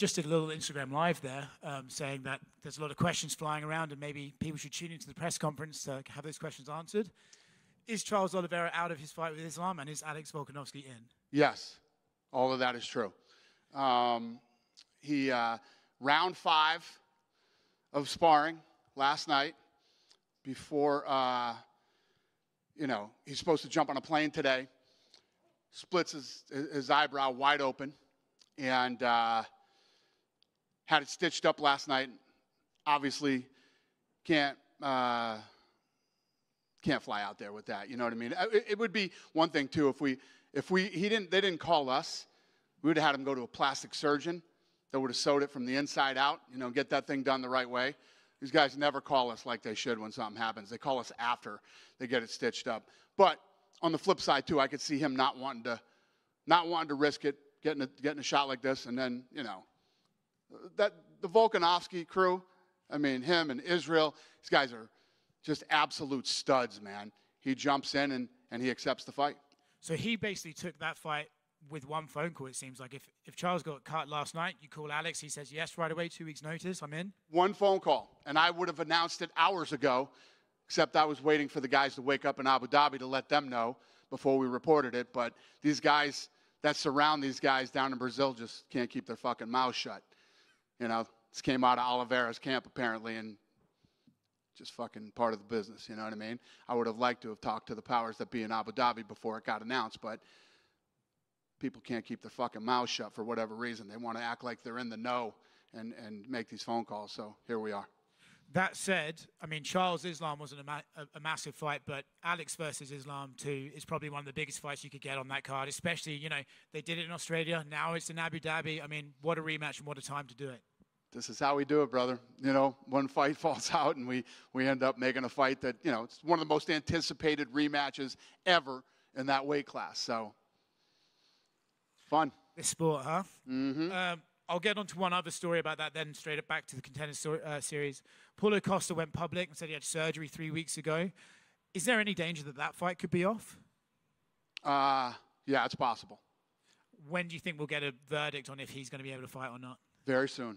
just did a little Instagram Live there saying that there's a lot of questions flying around and maybe people should tune into the press conference to have those questions answered. Is Charles Oliveira out of his fight with Islam, and is Alex Volkanovski in? Yes, all of that is true. Round 5 of sparring last night before, he's supposed to jump on a plane today, splits his eyebrow wide open, and had it stitched up last night. Obviously can't fly out there with that. You know what I mean? It would be one thing too if they didn't call us. We would have had him go to a plastic surgeon that would have sewed it from the inside out. Get that thing done the right way. These guys never call us like they should when something happens. They call us after they get it stitched up. But on the flip side too, I could see him not wanting to risk it, getting a shot like this, and then that the Volkanovski crew. I mean, him and Israel. These guys are just absolute studs, man. He jumps in and he accepts the fight. So he basically took that fight with one phone call, it seems like. If Charles got cut last night, you call Alex, he says yes right away, 2 weeks notice, I'm in. One phone call, and I would have announced it hours ago, except I was waiting for the guys to wake up in Abu Dhabi to let them know before we reported it. But these guys that surround these guys down in Brazil just can't keep their fucking mouths shut. This came out of Oliveira's camp apparently, and just fucking part of the business, you know what I mean? I would have liked to have talked to the powers that be in Abu Dhabi before it got announced, but people can't keep their fucking mouths shut for whatever reason. They want to act like they're in the know and make these phone calls, so here we are. That said, I mean, Charles Islam wasn't a massive fight, but Alex versus Islam too is probably one of the biggest fights you could get on that card, especially, they did it in Australia, now it's in Abu Dhabi. I mean, what a rematch and what a time to do it. This is how we do it, brother. One fight falls out and we end up making a fight that, it's one of the most anticipated rematches ever in that weight class. So, fun. This sport, huh? Mm-hmm. I'll get on to one other story about that then, straight up back to the Contender Series. Paulo Costa went public and said he had surgery 3 weeks ago. Is there any danger that fight could be off? Yeah, it's possible. When do you think we'll get a verdict on if he's going to be able to fight or not? Very soon.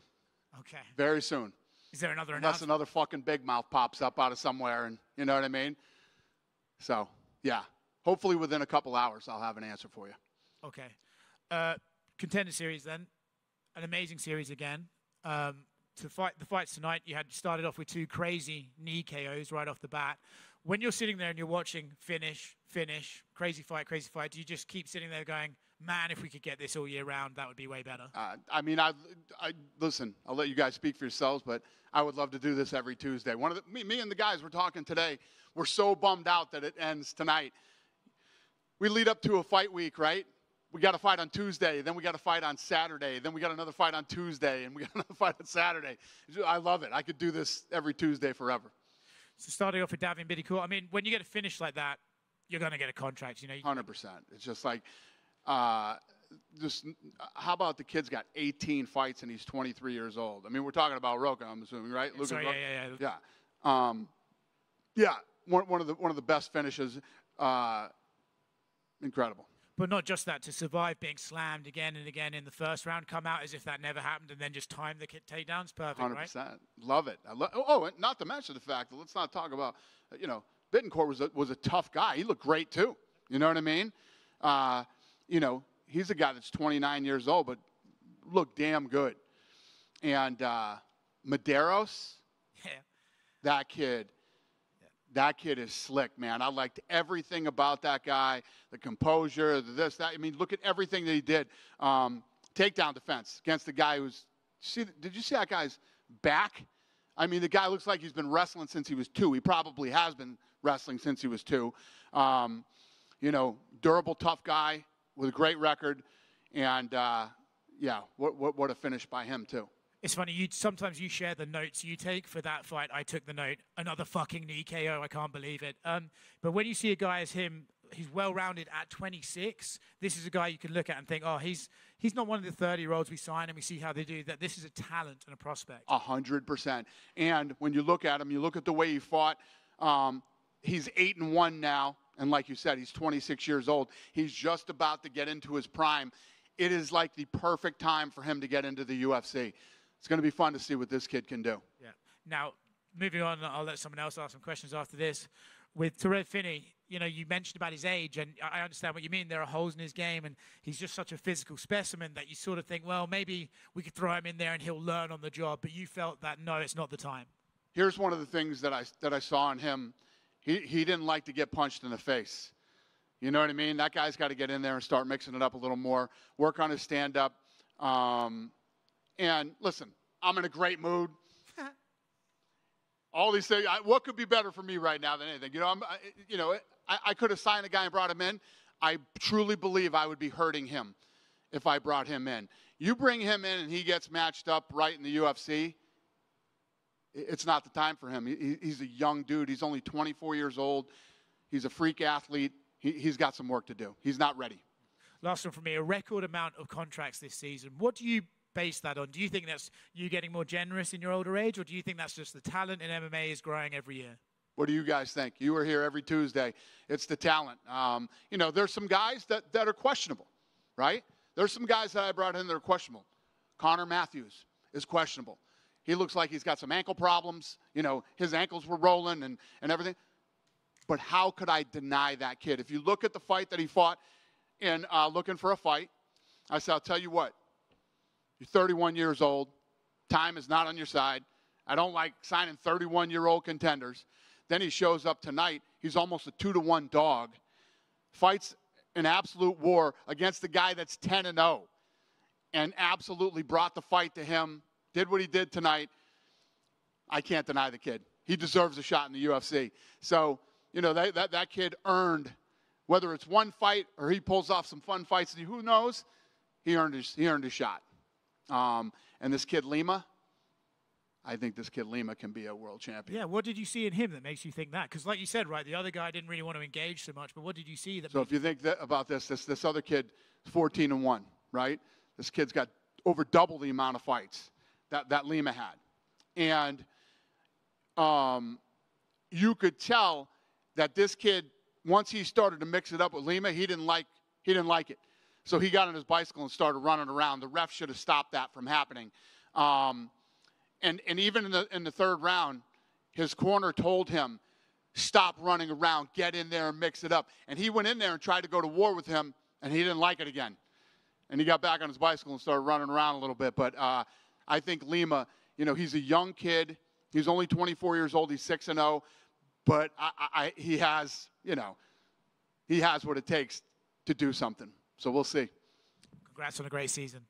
Okay. Very soon. Is there another Unless announcement? another fucking big mouth pops up out of somewhere, and you know what I mean? So, yeah. Hopefully within a couple hours I'll have an answer for you. Okay. Contender Series then. An amazing series again. The fights tonight, you had started off with 2 crazy knee KOs right off the bat. When you're sitting there and you're watching finish, crazy fight, do you just keep sitting there going, man, if we could get this all year round, that would be way better? Listen, I'll let you guys speak for yourselves, but I would love to do this every Tuesday. Me and the guys were talking today, we're so bummed out that it ends tonight. We lead up to a fight week, right? We got a fight on Tuesday, then we got a fight on Saturday, then we got another fight on Tuesday, and we got another fight on Saturday. I love it. I could do this every Tuesday forever. So starting off with Davin Biddicourt, I mean, when you get a finish like that, you're going to get a contract. 100%. It's just like, how about the kid's got 18 fights and he's 23 years old? I mean, we're talking about Roca, I'm assuming, right? Sorry, yeah. Yeah, one of the best finishes. Incredible. But not just that, to survive being slammed again and again in the first round, come out as if that never happened, and then just time the takedowns, perfect, 100%. Right? Love it. And not to mention the fact that let's not talk about, Bittencourt was a tough guy. He looked great too. You know what I mean? He's a guy that's 29 years old, but looked damn good. And Medeiros, that kid is slick, man. I liked everything about that guy, the composure, this, that. I mean, look at everything that he did. Takedown defense against the guy who's – did you see that guy's back? I mean, the guy looks like he's been wrestling since he was 2. He probably has been wrestling since he was 2. Durable, tough guy with a great record. And, what a finish by him, too. It's funny, sometimes you share the notes you take for that fight. I took the note, another fucking knee KO, I can't believe it. But when you see a guy as him, he's well-rounded at 26, this is a guy you can look at and think, oh, he's not one of the 30-year-olds we sign and we see how they do that. This is a talent and a prospect. 100%. And when you look at him, you look at the way he fought, he's 8-1 now. And like you said, he's 26 years old. He's just about to get into his prime. it is like the perfect time for him to get into the UFC. It's going to be fun to see what this kid can do. Yeah. Now, moving on, I'll let someone else ask some questions after this. With Torres Finney, you know, you mentioned about his age, and I understand what you mean. There are holes in his game, and he's just such a physical specimen that you sort of think, well, maybe we could throw him in there and he'll learn on the job. But you felt that, no, it's not the time. Here's one of the things that I saw in him. He didn't like to get punched in the face. You know what I mean? That guy's got to get in there and start mixing it up a little more, work on his stand-up. And listen, I'm in a great mood. All these things, what could be better for me right now than anything? You know, I could have signed a guy and brought him in. I truly believe I would be hurting him if I brought him in. You bring him in and he gets matched up right in the UFC, it's not the time for him. He's a young dude. He's only 24 years old. He's a freak athlete. He's got some work to do. He's not ready. Last one from me, a record amount of contracts this season. What do you base that on? Do you think that's you getting more generous in your older age, or do you think that's just the talent in MMA is growing every year? What do you guys think? You were here every Tuesday. It's the talent. You know, there's some guys that are questionable, right? There's some guys that I brought in that are questionable. Connor Matthews is questionable. He looks like he's got some ankle problems. You know, his ankles were rolling and everything. But how could I deny that kid? If you look at the fight that he fought in looking for a fight, I said, I'll tell you what. You're 31 years old. Time is not on your side. I don't like signing 31-year-old contenders. Then he shows up tonight. He's almost a 2-to-1 dog. Fights an absolute war against the guy that's 10-0 and absolutely brought the fight to him, did what he did tonight. I can't deny the kid. He deserves a shot in the UFC. So, you know, that kid earned, whether it's one fight or he pulls off some fun fights, who knows, he earned his shot. And this kid Lima, I think this kid Lima can be a world champion. Yeah, what did you see in him that makes you think that? Because like you said, right, the other guy didn't really want to engage so much, but what did you see that So if you think about this other kid is 14-1, right? This kid's got over double the amount of fights that Lima had. And you could tell that this kid, once he started to mix it up with Lima, he didn't like it. So he got on his bicycle and started running around. The ref should have stopped that from happening. And even in the third round, his corner told him, stop running around, get in there and mix it up. And he went in there and tried to go to war with him, and he didn't like it again. And he got back on his bicycle and started running around a little bit. But I think Lima, you know, he's a young kid. He's only 24 years old. He's 6-0. But he has, you know, he has what it takes to do something. So we'll see. Congrats on a great season.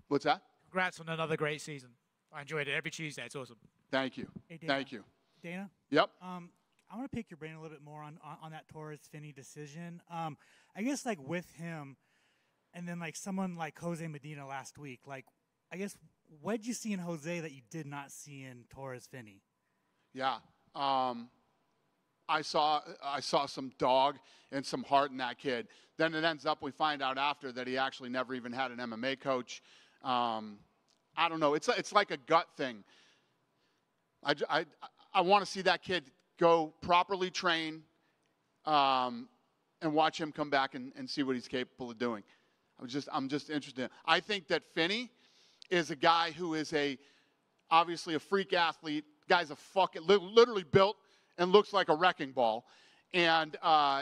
What's that? Congrats on another great season. I enjoyed it every Tuesday. It's awesome. Thank you. Hey, Dana. Thank you. Dana? Yep. I want to pick your brain a little bit more on that Torres Finney decision. I guess, like, with him and then, like, someone like Jose Medina last week, like, I guess, what did you see in Jose that you did not see in Torres Finney? Yeah. I saw some dog and some heart in that kid. Then it ends up we find out after that he actually never even had an MMA coach. I don't know. It's like a gut thing. I want to see that kid go properly train and watch him come back and see what he's capable of doing. I'm just interested. I think that Finney is a guy who is obviously a freak athlete. Guy's a fucking literally built and looks like a wrecking ball. And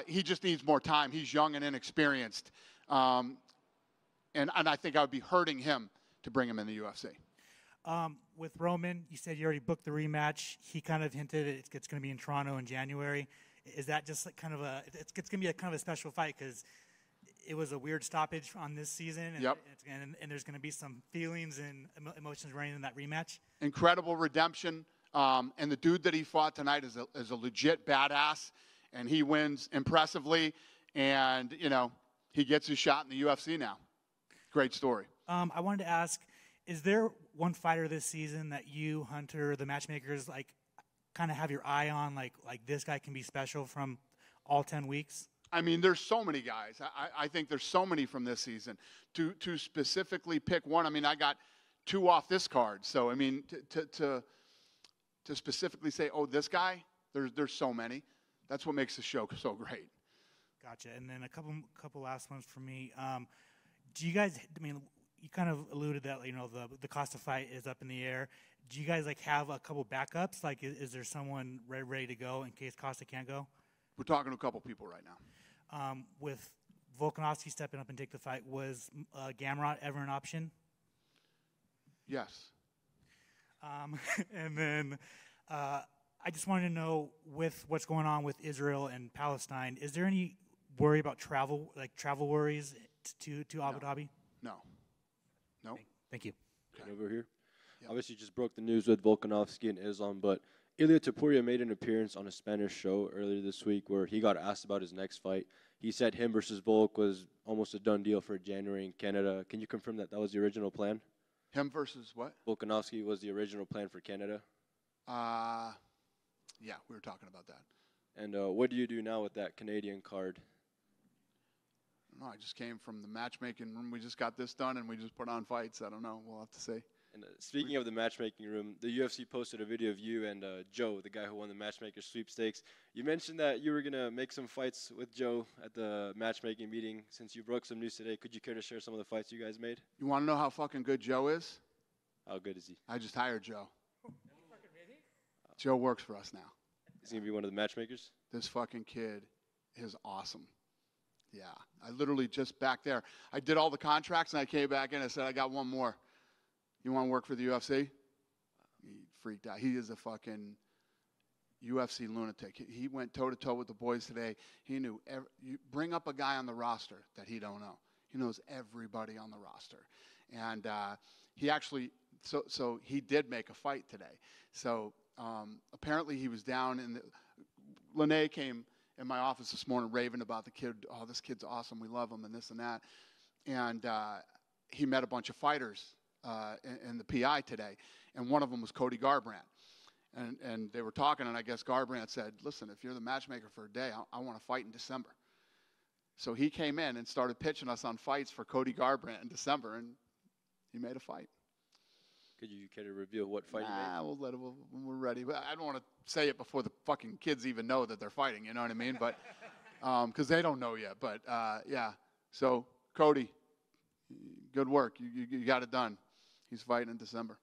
he just needs more time. He's young and inexperienced. And I think I would be hurting him to bring him in the UFC. With Roman, you said you already booked the rematch. He kind of hinted it's going to be in Toronto in January. Is that just like kind of it's going to be a kind of a special fight because it was a weird stoppage on this season, and, yep. and there's going to be some feelings and emotions running in that rematch? Incredible redemption. And the dude that he fought tonight is a legit badass, and he wins impressively. And, you know, he gets his shot in the UFC now. Great story. I wanted to ask, is there one fighter this season that you, Hunter, the matchmakers, like, kind of have your eye on, like this guy can be special from all 10 weeks? I mean, there's so many guys. I think there's so many from this season. To specifically pick one, I mean, I got two off this card. So, I mean, to specifically say, oh, this guy, there's so many. That's what makes the show so great. Gotcha. And then a couple last ones for me. do you guys? I mean, you kind of alluded that the Costa fight is up in the air. Do you guys like have a couple backups? Like, is there someone ready to go in case Costa can't go? We're talking to a couple people right now. With Volkanovski stepping up and take the fight, was Gamrot ever an option? Yes. And then I just wanted to know, with what's going on with Israel and Palestine, is there any worry about travel worries to Abu Dhabi? No. No. Thank you. Right over here. Yep. Obviously, just broke the news with Volkanovski and Islam, but Ilia Topuria made an appearance on a Spanish show earlier this week where he got asked about his next fight. He said him versus Volk was almost a done deal for January in Canada. Can you confirm that was the original plan? Him versus what? Volkanovski was the original plan for Canada. Yeah, we were talking about that. And what do you do now with that Canadian card? I don't know. I just came from the matchmaking room. We just got this done, and we just put on fights. I don't know. We'll have to see. And speaking of the matchmaking room, the UFC posted a video of you and Joe, the guy who won the matchmaker sweepstakes. You mentioned that you were going to make some fights with Joe at the matchmaking meeting. Since you broke some news today, could you care to share some of the fights you guys made? You want to know how fucking good Joe is? How good is he? I just hired Joe. Joe works for us now. He's going to be one of the matchmakers? This fucking kid is awesome. Yeah. I literally just back there. I did all the contracts, and I came back in and I said, I got one more. You want to work for the UFC? He freaked out. He is a fucking UFC lunatic. He went toe-to-toe with the boys today. He knew you bring up a guy on the roster that he don't know. He knows everybody on the roster. And he actually so he did make a fight today. So apparently he was down in the Lene came in my office this morning raving about the kid. Oh, this kid's awesome. We love him and this and that. And he met a bunch of fighters in the PI today, and one of them was Cody Garbrandt. And they were talking, and I guess Garbrandt said, listen, if you're the matchmaker for a day, I want to fight in December. So he came in and started pitching us on fights for Cody Garbrandt in December, and he made a fight. Could you care to reveal what fight you made? We'll let it when we're ready. But I don't want to say it before the fucking kids even know that they're fighting, you know what I mean? But because they don't know yet. But, yeah. So, Cody, good work. You got it done. He's fighting in December.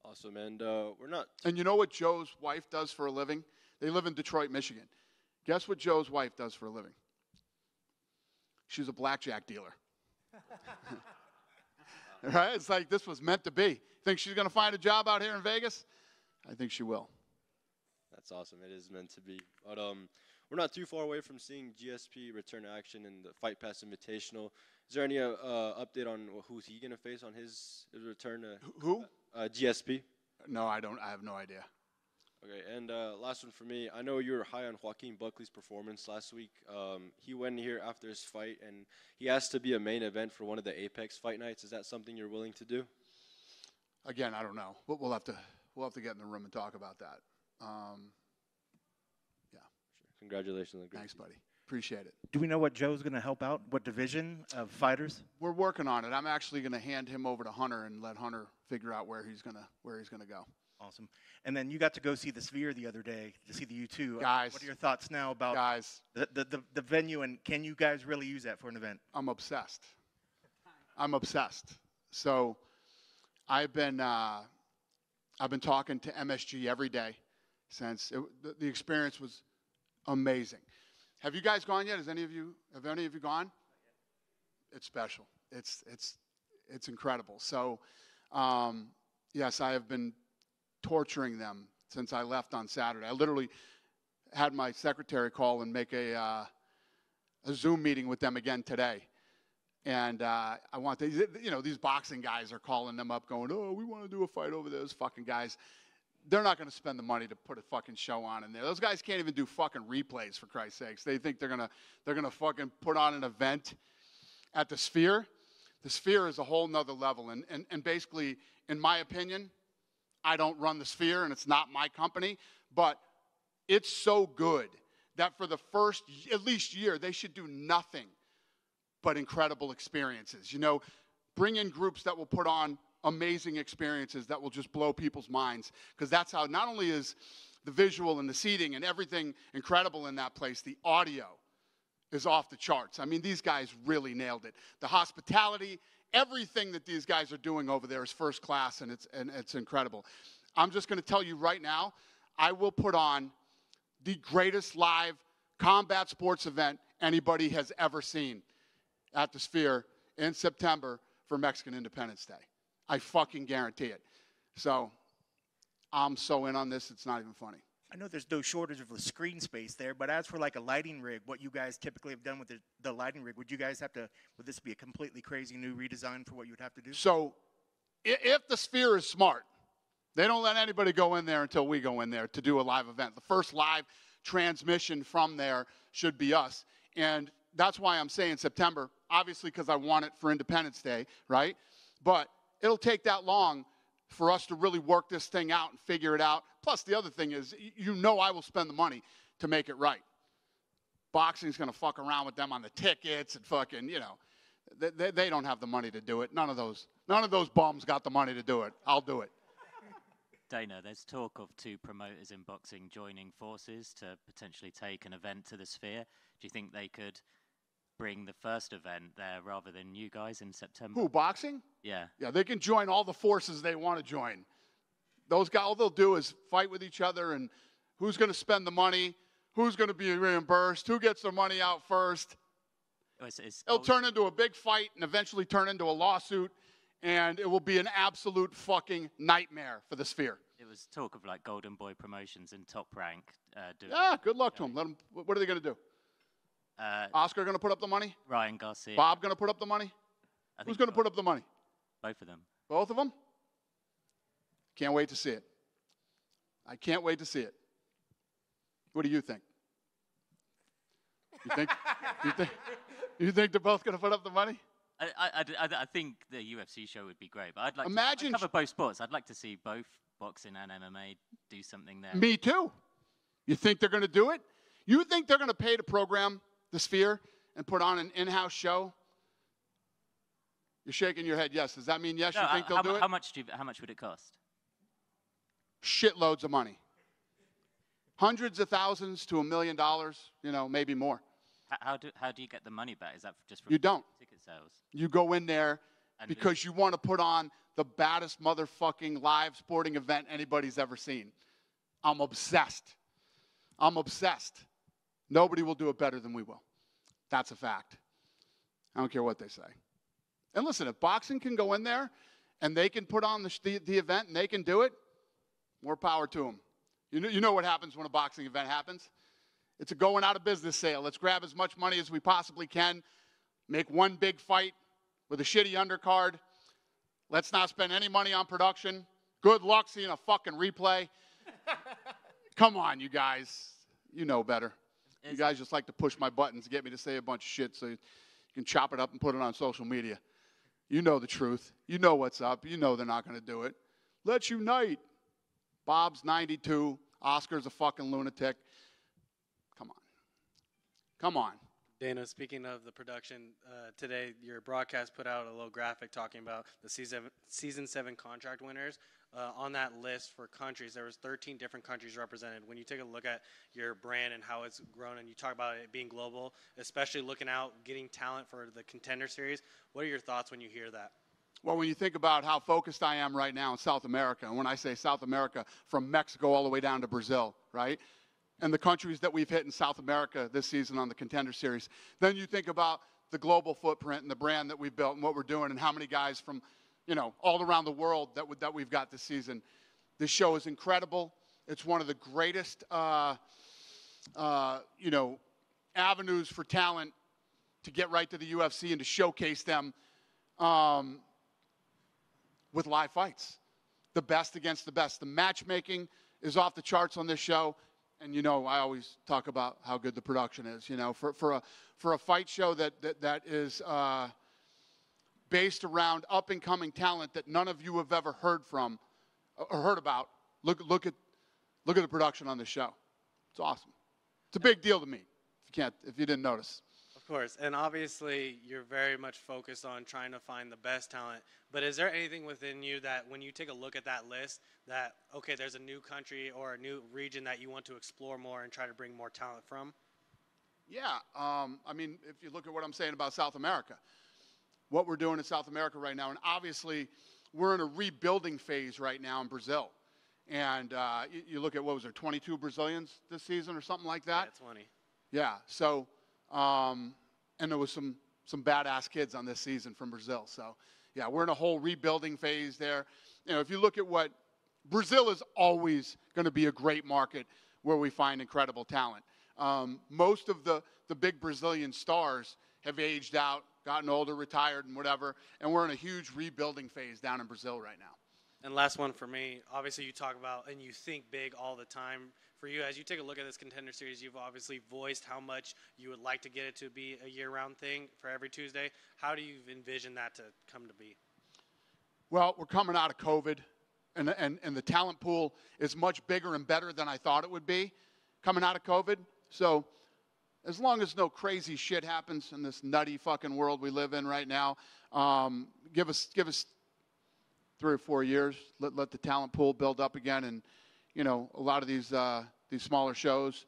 Awesome, and we're not. And you know what Joe's wife does for a living? They live in Detroit, Michigan. Guess what Joe's wife does for a living? She's a blackjack dealer. Right? It's like this was meant to be. Think she's going to find a job out here in Vegas? I think she will. That's awesome. It is meant to be. But we're not too far away from seeing GSP return to action in the Fight Pass Invitational. Is there any update on who's he going to face on his return to who? GSP? No, I don't. I have no idea. Okay, and last one for me. I know you were high on Joaquin Buckley's performance last week. He went here after his fight, and he asked to be a main event for one of the Apex fight nights. Is that something you're willing to do? Again, I don't know. But we'll have to get in the room and talk about that. Yeah. Sure. Congratulations. Thanks, buddy. Appreciate it. Do we know what Joe's going to help out? What division of fighters? We're working on it. I'm actually going to hand him over to Hunter and let Hunter figure out where he's gonna go. Awesome. And then you got to go see the Sphere the other day to see the U2. Guys. What are your thoughts now about the venue, and can you guys really use that for an event? I'm obsessed. So I've been talking to MSG every day since the experience was amazing. Have you guys gone yet? Have any of you gone? It's special. It's incredible. So, yes, I have been torturing them since I left on Saturday. I literally had my secretary call and make a Zoom meeting with them again today. And I want these boxing guys are calling them up going, oh, we want to do a fight over those fucking guys. They're not going to spend the money to put a fucking show on in there. Those guys can't even do fucking replays, for Christ's sakes. They think they're gonna fucking put on an event at the Sphere. The Sphere is a whole nother level. And basically, in my opinion, I don't run the Sphere and it's not my company, but it's so good that for the first at least year, they should do nothing but incredible experiences. Bring in groups that will put on amazing experiences that will just blow people's minds, because that's how not only is the visual and the seating and everything incredible in that place, the audio is off the charts. I mean, these guys really nailed it. The hospitality, everything that these guys are doing over there is first class, and it's incredible. I'm just going to tell you right now, I will put on the greatest live combat sports event anybody has ever seen at the Sphere in September for Mexican Independence Day. I fucking guarantee it. So I'm so in on this, it's not even funny. I know there's no shortage of the screen space there, but as for like a lighting rig, what you guys typically have done with the lighting rig, would this be a completely crazy new redesign for what you would have to do? So if the Sphere is smart, they don't let anybody go in there until we go in there to do a live event. The first live transmission from there should be us. And that's why I'm saying September, obviously because I want it for Independence Day, right? But it'll take that long for us to really work this thing out and figure it out. Plus, the other thing is, I will spend the money to make it right. Boxing's going to fuck around with them on the tickets and fucking, they don't have the money to do it. None of those bums got the money to do it. I'll do it. Dana, there's talk of two promoters in boxing joining forces to potentially take an event to the Sphere. Do you think they could bring the first event there rather than you guys in September? Who, boxing? Yeah. Yeah, they can join all the forces they want to join. Those guys, all they'll do is fight with each other, and who's going to spend the money, who's going to be reimbursed, who gets their money out first. It'll turn into a big fight and eventually turn into a lawsuit, and it will be an absolute fucking nightmare for the Sphere. It was talk of like Golden Boy Promotions and Top Rank. Yeah, good luck to them. Let them. What are they going to do? Oscar going to put up the money? Ryan Garcia. Bob going to put up the money? Who's going to put up the money? Both of them. Both of them? Can't wait to see it. I can't wait to see it. What do you think? You think they're both going to put up the money? I think the UFC show would be great, but I'd like to cover both sports. I'd like to see both boxing and MMA do something there. Me too. You think they're going to do it? You think they're going to pay to program the Sphere and put on an in-house show? You're shaking your head yes. Does that mean yes, you think they'll do it? How much would it cost? Shitloads of money. Hundreds of thousands to $1 million, maybe more. How do you get the money back? Is that just from You don't. Ticket sales? You go in there because you want to put on the baddest motherfucking live sporting event anybody's ever seen. I'm obsessed. Nobody will do it better than we will. That's a fact. I don't care what they say. And listen, if boxing can go in there and they can put on the event and they can do it, more power to them. You know what happens when a boxing event happens? It's a going out of business sale. Let's grab as much money as we possibly can, make one big fight with a shitty undercard. Let's not spend any money on production. Good luck seeing a fucking replay. Come on, you guys. You know better. You guys just like to push my buttons to get me to say a bunch of shit so you can chop it up and put it on social media. You know the truth. You know what's up. You know they're not going to do it. Let's unite. Bob's 92. Oscar's a fucking lunatic. Come on. Dana, speaking of the production, today your broadcast put out a little graphic talking about the season 7 contract winners. On that list for countries, there was 13 different countries represented. When you take a look at your brand and how it's grown, and you talk about it being global, especially looking out, getting talent for the Contender Series, what are your thoughts when you hear that? Well, when you think about how focused I am right now in South America, and when I say South America, from Mexico all the way down to Brazil, right? And the countries that we've hit in South America this season on the Contender Series. Then you think about the global footprint and the brand that we've built and what we're doing and how many guys from, all around the world that we've got this season. This show is incredible. It's one of the greatest, avenues for talent to get right to the UFC and to showcase them with live fights. The best against the best. The matchmaking is off the charts on this show. And I always talk about how good the production is. For a fight show that is based around up and coming talent that none of you have ever heard from or heard about. Look at the production on this show. It's awesome. It's a big deal to me. If you didn't notice. Of course, and obviously you're very much focused on trying to find the best talent. But is there anything within you that when you take a look at that list that, okay, there's a new country or a new region that you want to explore more and try to bring more talent from? Yeah, I mean, if you look at what I'm saying about South America, what we're doing in South America right now, and obviously we're in a rebuilding phase right now in Brazil. And you look at, what was there, 22 Brazilians this season or something like that? Yeah, 20. Yeah, so, and there was some badass kids on this season from Brazil. So, yeah, we're in a whole rebuilding phase there. You know, if you look at what, Brazil is always going to be a great market where we find incredible talent. Most of the big Brazilian stars have aged out, gotten older, retired, and whatever, and we're in a huge rebuilding phase down in Brazil right now. And last one for me, obviously you talk about and you think big all the time. For you, as you take a look at this Contender Series, you've obviously voiced how much you would like to get it to be a year-round thing for every Tuesday. How do you envision that to come to be? Well, we're coming out of COVID, and the talent pool is much bigger and better than I thought it would be coming out of COVID. So as long as no crazy shit happens in this nutty fucking world we live in right now, give us 3 or 4 years. Let the talent pool build up again, and you know, a lot of these smaller shows,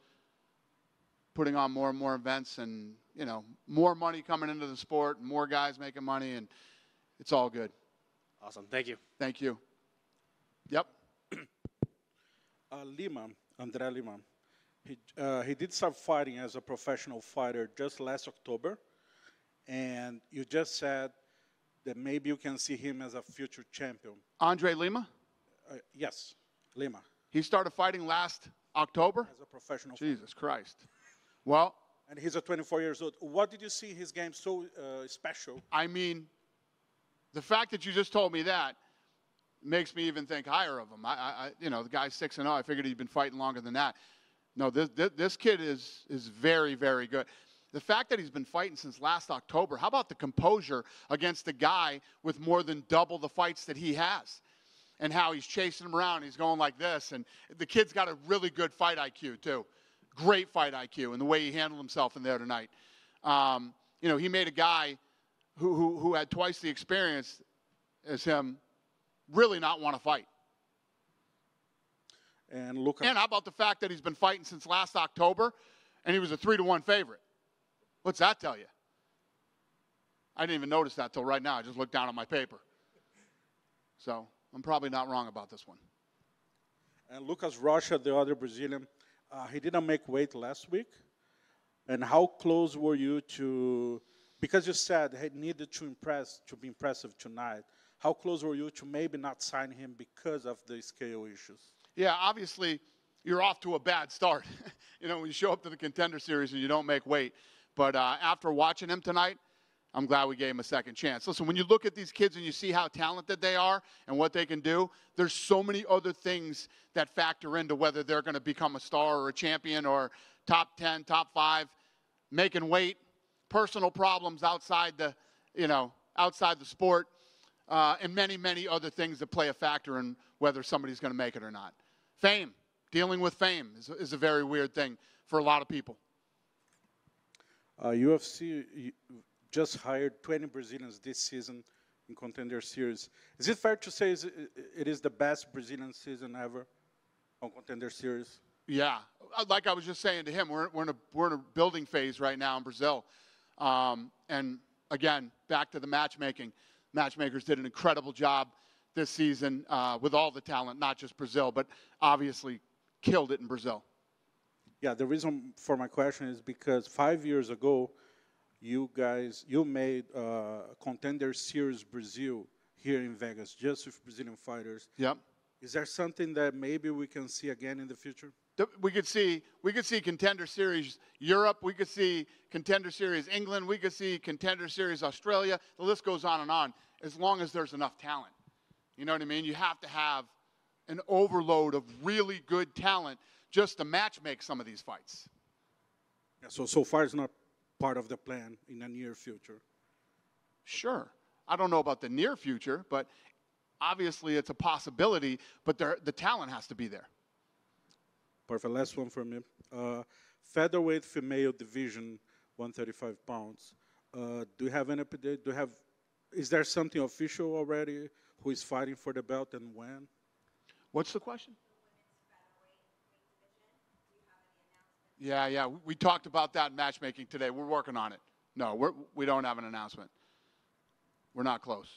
putting on more and more events, and you know, more money coming into the sport, more guys making money, and it's all good. Awesome. Thank you. Thank you. Yep. André Lima. He did start fighting as a professional fighter just last October, and you just said that maybe you can see him as a future champion. Andre Lima? Yes, Lima. He started fighting last October? As a professional Jesus Christ. Well. And he's 24 years old. What did you see his game so special? I mean, the fact that you just told me that makes me even think higher of him. You know, the guy's 6-0. I figured he'd been fighting longer than that. No, this kid is very, very good. The fact that he's been fighting since last October, how about the composure against a guy with more than double the fights that he has? And how he's chasing him around, he's going like this. And the kid's got a really good fight IQ, too. Great fight IQ, and the way he handled himself in there tonight. You know, he made a guy who had twice the experience as him really not want to fight. And look. And how about the fact that he's been fighting since last October, and he was a 3-1 favorite? What's that tell you? I didn't even notice that till right now. I just looked down at my paper. So I'm probably not wrong about this one. And Lucas Rocha, the other Brazilian, he didn't make weight last week. And how close were you to, because you said he needed to be impressive tonight, how close were you to maybe not sign him because of the scale issues? Yeah, obviously, you're off to a bad start. You know, when you show up to the Contender Series and you don't make weight. But after watching him tonight, I'm glad we gave him a second chance. Listen, when you look at these kids and you see how talented they are and what they can do, there's so many other things that factor into whether they're going to become a star or a champion or top 10, top 5, making weight, personal problems outside the sport, and many, many other things that play a factor in whether somebody's going to make it or not. Fame, dealing with fame is a very weird thing for a lot of people. UFC just hired 20 Brazilians this season in Contender Series. Is it fair to say it is the best Brazilian season ever on Contender Series? Yeah, like I was just saying to him, we're in a building phase right now in Brazil. And again, back to the matchmaking. Matchmakers did an incredible job this season with all the talent, not just Brazil, but obviously killed it in Brazil. Yeah, the reason for my question is because 5 years ago, you made Contender Series Brazil here in Vegas, just with Brazilian fighters. Yep. Is there something that maybe we can see again in the future? We could see Contender Series Europe. We could see Contender Series England. We could see Contender Series Australia. The list goes on and on, as long as there's enough talent. You know what I mean? You have to have an overload of really good talent just to match-make some of these fights. Yeah, so far it's not part of the plan in the near future. Sure. I don't know about the near future, but obviously it's a possibility, but the talent has to be there. Perfect. Last one for me. Featherweight female division, 135 pounds. Do you have any update? Is there something official already? Who is fighting for the belt and when? What's the question? Yeah. We talked about that in matchmaking today. We're working on it. No, we don't have an announcement. We're not close.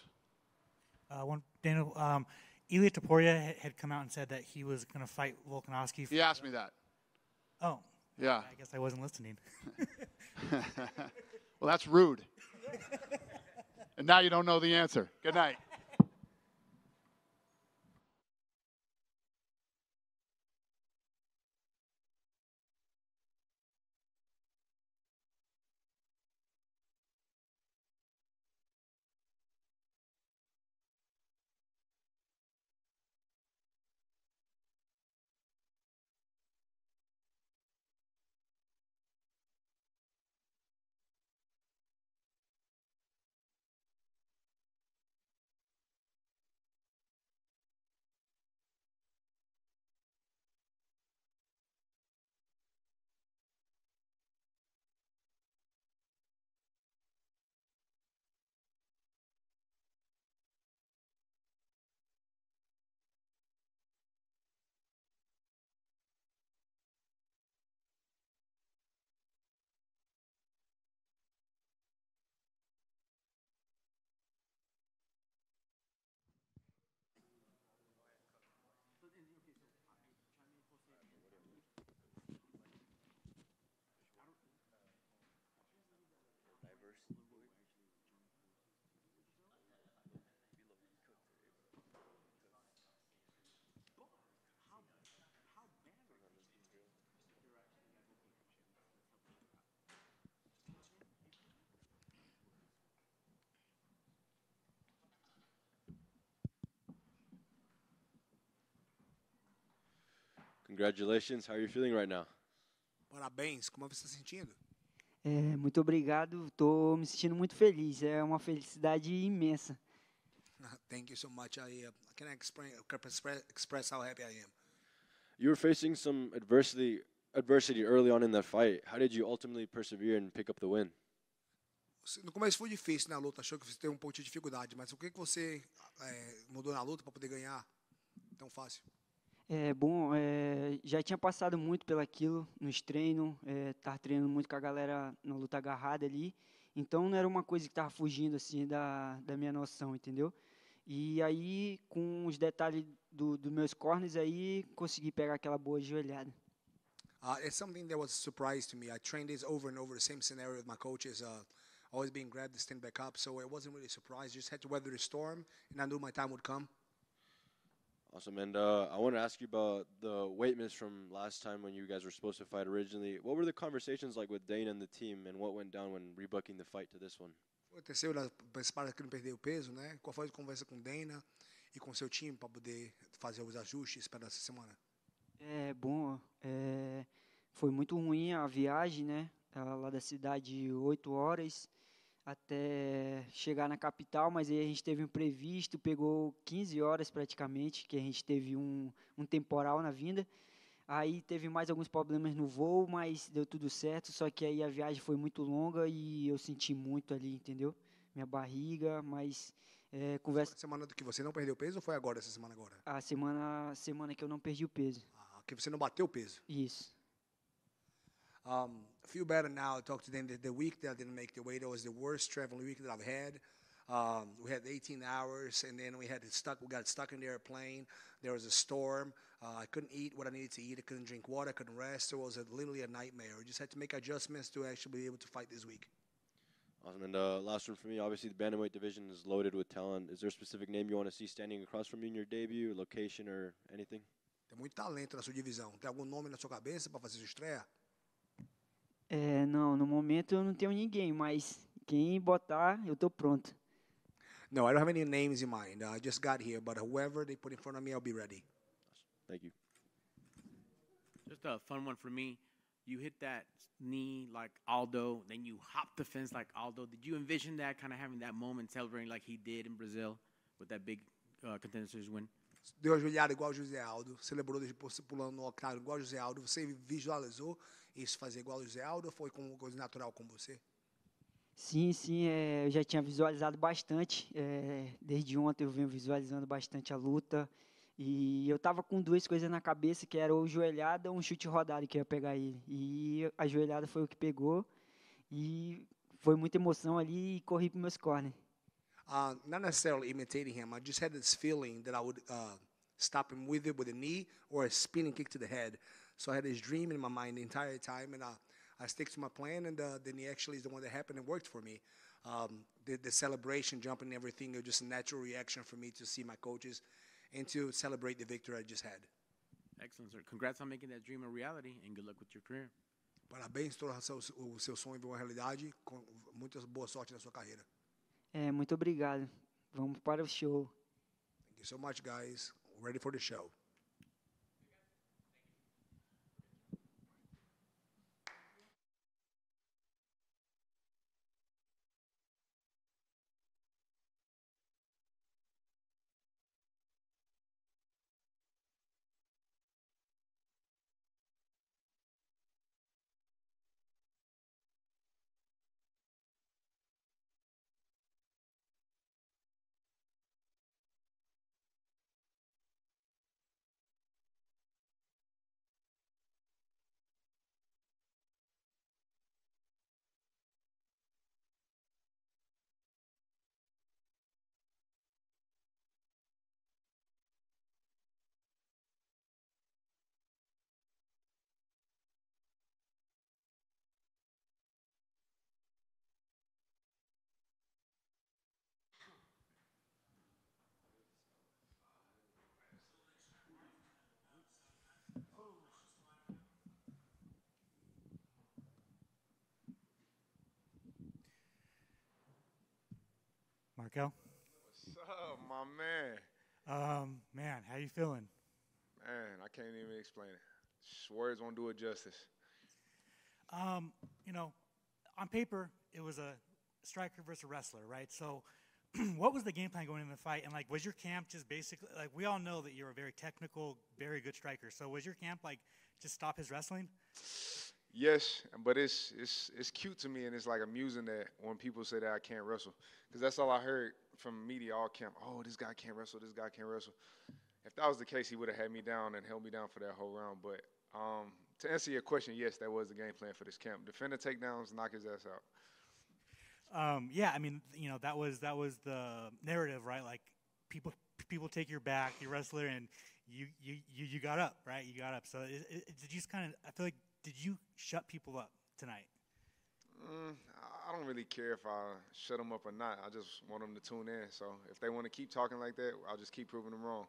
Dana, Ilya Taporia had come out and said that he was going to fight Volkanovski. He asked me that. Oh. Yeah. I guess I wasn't listening. Well, that's rude. And now you don't know the answer. Good night. Congratulations. How are you feeling right now? Parabéns, como você está sentindo? Muito obrigado, estou me sentindo muito feliz, é uma felicidade imensa. Thank you so much. I can express how happy I am. You were facing some adversity early on in that fight. How did you ultimately persevere and pick up the win? No começo foi difícil na luta, achou que você teve um pouco de dificuldade, mas o que você mudou na luta para poder ganhar tão fácil? Já tinha passado muito pelaquilo nos treinos, estar treinando muito com a galera na luta agarrada ali, então não era uma coisa que estava fugindo assim da minha noção, entendeu? E aí, com os detalhes dos meus corners, aí consegui pegar aquela boa joelhada. It's something that was a surprise to me. I trained this over and over, the same scenario with my coaches, always being grabbed to stand back up, so it wasn't really a surprise. Just had to weather the storm, and I knew my time would come. Awesome. And I want to ask you about the weight miss from last time when you guys were supposed to fight originally. What were the conversations like with Dana and the team, and what went down when rebooking the fight to this one? Aconteceu para que não perder o peso, né? Qual foi a conversa com Dana e com seu time para poder fazer os ajustes para essa semana? Foi muito ruim a viagem, né? Lá da cidade, 8 horas até chegar na capital, mas aí a gente teve um imprevisto, pegou 15 horas praticamente, que a gente teve um temporal na vinda. Aí teve mais alguns problemas no voo, mas deu tudo certo, só que aí a viagem foi muito longa e eu senti muito ali, entendeu? Minha barriga, mas conversa... Semana do que você não perdeu peso ou foi agora, essa semana agora? A semana que eu não perdi o peso. Que você não bateu o peso? Isso. I feel better now. I talked to them. The week that I didn't make the weight, it was the worst traveling week that I've had. We had 18 hours, and then we got stuck in the airplane. There was a storm. I couldn't eat what I needed to eat. I couldn't drink water. I couldn't rest. It was literally a nightmare. We just had to make adjustments to actually be able to fight this week. Awesome. And last one for me, obviously the bantamweight division is loaded with talent. Is there a specific name you want to see standing across from you in your debut, location, or anything? Tem muito talento na sua divisão. Tem algum nome na sua cabeça para fazer sua estreia? Não, no momento eu não tenho ninguém, mas quem botar, eu tô pronto. No, I don't have any names in mind. I just got here, but whoever they put in front of me, I'll be ready. Thank you. Just a fun one for me. You hit that knee like Aldo, then you hopped the fence like Aldo. Did you envision that, kind of having that moment, celebrating like he did in Brazil with that big Contender Series win? Deu a joelhada igual o José Aldo, celebrou pulando no octágono igual o José Aldo. Você visualizou isso fazer igual o José Aldo ou foi uma coisa natural com você? Sim, eu já tinha visualizado bastante. Desde ontem eu venho visualizando bastante a luta. E eu tava com duas coisas na cabeça, que era ou joelhada ou um chute rodado que eu ia pegar ele. E a joelhada foi o que pegou. E foi muita emoção ali e corri para meus corner. Not necessarily imitating him. I just had this feeling that I would stop him with it with a knee or a spinning kick to the head. So I had this dream in my mind the entire time, and I stick to my plan, and the knee actually is the one that happened and worked for me. The celebration, jumping and everything, it was just a natural reaction for me to see my coaches and to celebrate the victory I just had. Excellent, sir. Congrats on making that dream a reality, and good luck with your career. Parabéns, tornar o seu sonho vir uma realidade. Com muita boa sorte na sua carreira. Muito obrigado. Vamos para o show. Thank you so much, guys. Ready for the show. Markel? What's up, my man? Man, how you feeling? Man, I can't even explain it. Words won't do it justice. You know, on paper, it was a striker versus a wrestler, right? So what was the game plan going into the fight? And, like, was your camp just basically, like, we all know that you're a very technical, very good striker. So was your camp, like, just stop his wrestling? Yes, but it's cute to me, and it's like amusing that when people say that I can't wrestle, because that's all I heard from media all camp. Oh, this guy can't wrestle. This guy can't wrestle. If that was the case, he would have had me down and held me down for that whole round. But to answer your question, yes, that was the game plan for this camp. Defend the takedowns, knock his ass out. Yeah, I mean, you know, that was the narrative, right? Like, people take your back, your wrestler, and you got up, right? You got up. So did you just kind of? I feel like, did you shut people up tonight? I don't really care if I shut them up or not. I just want them to tune in. So if they want to keep talking like that, I'll just keep proving them wrong.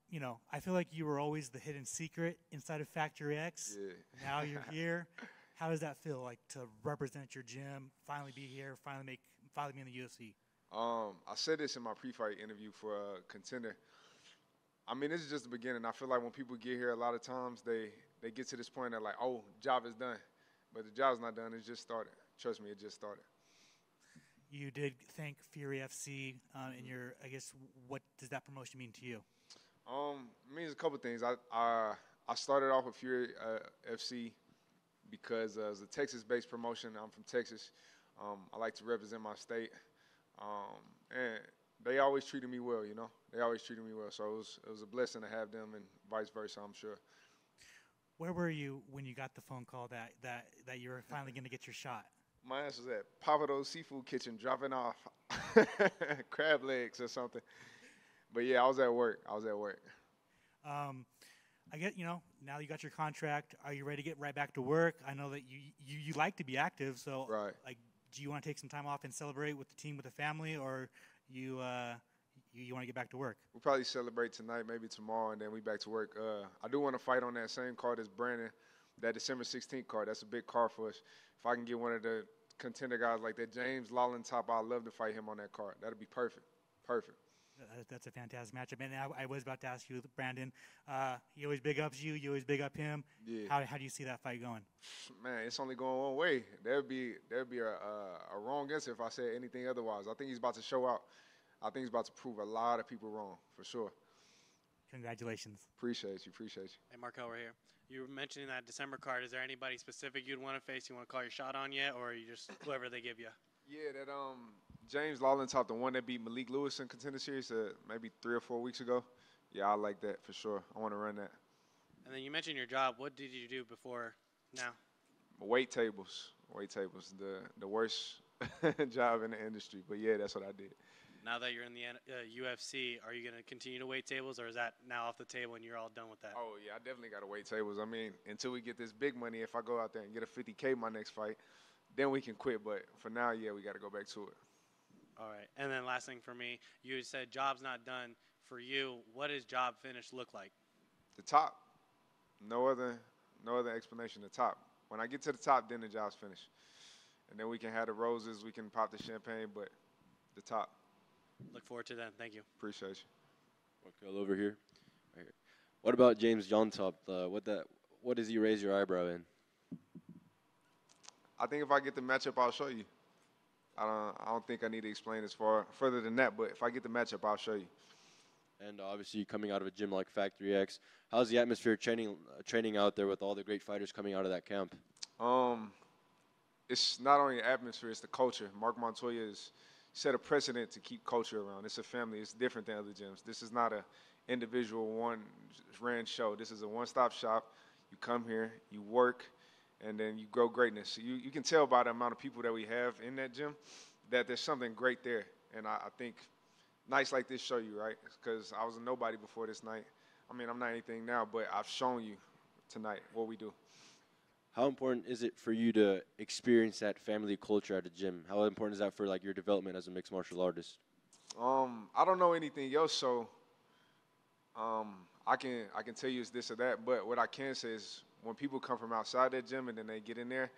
You know, I feel like you were always the hidden secret inside of Factory X. Yeah. Now you're here. How does that feel, like, to represent your gym, finally be here, finally be in the UFC? I said this in my pre-fight interview for Contender. I mean, this is just the beginning. I feel like when people get here, a lot of times they get to this point, they're like, oh, job is done. But the job's not done. It's just started. Trust me, it just started. You did thank Fury FC in your, I guess, what does that promotion mean to you? It means a couple things. I started off with Fury FC because it's a Texas-based promotion. I'm from Texas. I like to represent my state. And they always treated me well, you know. They always treated me well. So it was a blessing to have them, and vice versa, I'm sure. Where were you when you got the phone call that you were finally going to get your shot? My answer is at Papado's Seafood Kitchen, dropping off crab legs or something. But, yeah, I was at work. I get, you know, now you got your contract. Are you ready to get right back to work? I know that you like to be active, so right. Like, do you want to take some time off and celebrate with the team, with the family, or you want to get back to work? We'll probably celebrate tonight, maybe tomorrow, and then we back to work. I do want to fight on that same card as Brandon, that December 16th card. That's a big card for us. If I can get one of the contender guys like that, James Lawland top, I'd love to fight him on that card. That'd be perfect. Perfect. That's a fantastic matchup. And I was about to ask you, Brandon, he always big ups you. You always big up him. Yeah. How do you see that fight going? Man, it's only going one way. There'd be a wrong answer if I said anything otherwise. I think he's about to show out. I think he's about to prove a lot of people wrong, for sure. Congratulations. Appreciate you. Hey, Markel, we're here. You were mentioning that December card. Is there anybody specific you'd want to face, you want to call your shot on yet, or are you just whoever they give you? Yeah, James Lawlin taught the one that beat Malik Lewis in Contender Series maybe 3 or 4 weeks ago. Yeah, I like that for sure. I want to run that. And then you mentioned your job. What did you do before now? Wait tables, the worst job in the industry. But yeah, that's what I did. Now that you're in the UFC, are you going to continue to wait tables, or is that now off the table and you're all done with that? Oh yeah, I definitely got to wait tables. I mean, until we get this big money, if I go out there and get a $50K my next fight, then we can quit. But for now, yeah, we got to go back to it. All right. And then last thing for me, you said job's not done. For you, what does job finish look like? The top. No other explanation. The top. When I get to the top, then the job's finished. And then we can have the roses, we can pop the champagne, but the top. Look forward to that. Thank you. Appreciate you. Okay, over here. Right here. What about James Jontop? What does he raise your eyebrow in? I think if I get the matchup, I'll show you. I don't think I need to explain this further than that, but if I get the matchup, I'll show you. And obviously coming out of a gym like Factory X, how's the atmosphere training out there with all the great fighters coming out of that camp? It's not only the atmosphere, it's the culture. Mark Montoya has set a precedent to keep culture around. It's a family. It's different than other gyms. This is not an individual one-ran show. This is a one-stop shop. You come here, you work, and then you grow greatness. You can tell by the amount of people that we have in that gym that there's something great there. And I think nights like this show you, right? Because I was a nobody before this night. I mean, I'm not anything now, but I've shown you tonight what we do. How important is it for you to experience that family culture at a gym? How important is that for like your development as a mixed martial artist? I don't know anything else, so I can tell you it's this or that. But what I can say is when people come from outside that gym and then they get in there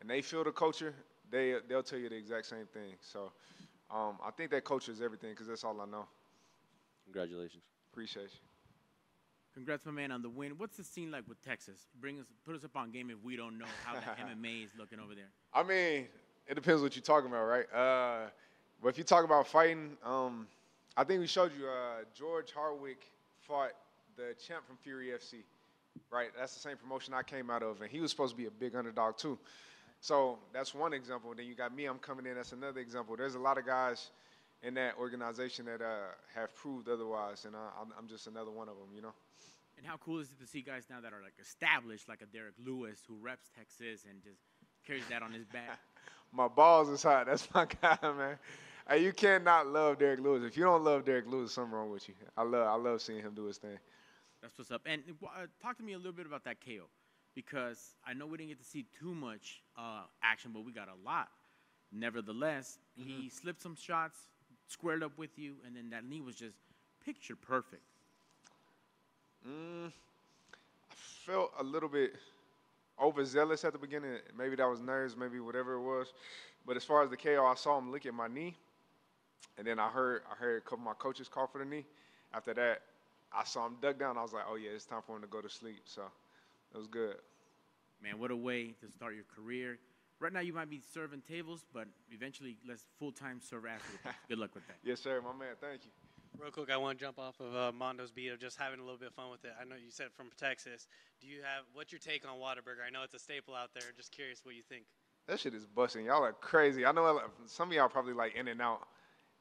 and they feel the culture, they'll tell you the exact same thing. So I think that culture is everything because that's all I know. Congratulations. Appreciate you. Congrats, my man, on the win. What's the scene like with Texas? Put us up on game if we don't know how the MMA is looking over there. I mean, it depends what you're talking about, right? But if you talk about fighting, I think we showed you George Hardwick fought the champ from Fury FC, right? That's the same promotion I came out of, and he was supposed to be a big underdog too. So that's one example. Then you got me, I'm coming in, that's another example. There's a lot of guys in that organization that have proved otherwise, and I'm just another one of them, you know? And how cool is it to see guys now that are like established, like a Derek Lewis who reps Texas and just carries that on his back? My balls is hot. That's my guy, man. Hey, you cannot love Derek Lewis. If you don't love Derek Lewis, something wrong with you. I love seeing him do his thing. That's what's up. And talk to me a little bit about that KO, because I know we didn't get to see too much action, but we got a lot. Nevertheless, he slipped some shots, squared up with you, and then that knee was just picture perfect. I felt a little bit overzealous at the beginning. Maybe that was nerves, maybe whatever it was. But as far as the KO, I saw him look at my knee, and then I heard a couple of my coaches call for the knee. After that, I saw him duck down. I was like, oh, yeah, it's time for him to go to sleep. So it was good. Man, what a way to start your career. Right now you might be serving tables, but eventually let's full-time serve after. Good luck with that. Yes, sir, my man. Thank you. Real quick, I want to jump off of Mondo's beat of just having a little bit of fun with it. I know you said from Texas. What's your take on Whataburger? I know it's a staple out there. Just curious what you think. That shit is busting. Y'all are crazy. I know some of y'all probably like In-N-Out.